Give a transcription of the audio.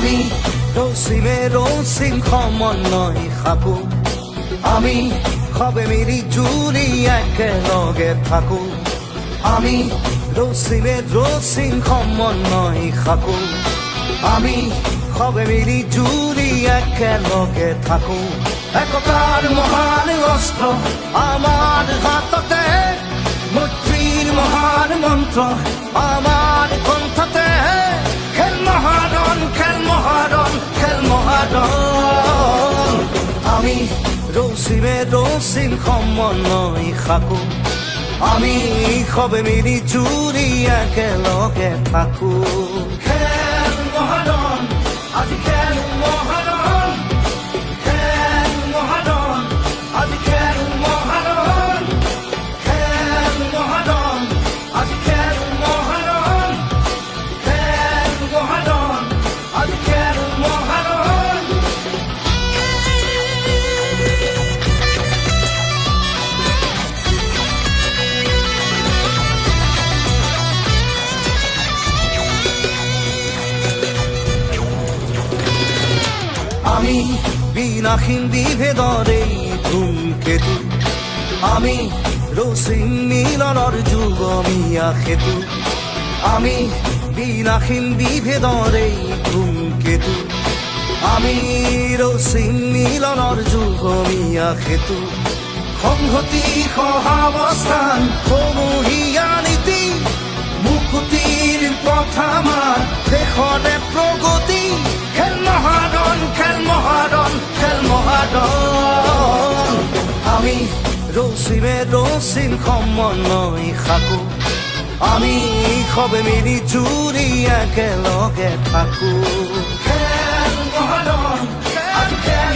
আমি ৰচিম সমন্বয় সাকো আমি সবে মিলি জুলি একেলগে থাকো আমি ৰচিম সমন্বয় সাকো আমি সবে মিলি জুলি একেলগে থাকো একতাৰ মহান অস্ত্ৰ আমাৰ হাততে মৈত্ৰীৰ মহান মন্ত্ৰ আমাৰ কণ্ঠতে খেল মহাৰণ খেল মহাৰণ খেল মহাৰণ আমি ৰচিম সমন্বয় সাকো আমি সবে মিলি জুলি একেলগে থাকো খেল মহাৰণ আজি খেল মহাৰণ খেল মহাৰণ আজি খেল মহাৰণ খেল মহাৰণ আজি খেল মহাৰণ খেল মহাৰণ আজি খেল মহাৰণ আমি বিনাশীন বিভেদৰ এই ধূমকেতু আমি ৰচিম মিলনৰ যুগমীয়া সেতু আমি বিনাশীন বিভেদৰ এই ধূমকেতু আমি ৰচিম মিলনৰ যুগমীয়া সেতু সংহতি সহাৱস্থান সমূহীয়া নীতি মুকুতিৰ পথ আমাৰ দেশৰে প্ৰগতি খেল মহাৰণ খেল মহাৰণ খেল মহাৰণ আমি ৰচিম সমন্বয় সাকো আমি সবে মিলি জুলি একেলগে থাকো খেল মহাৰণ আজি খেল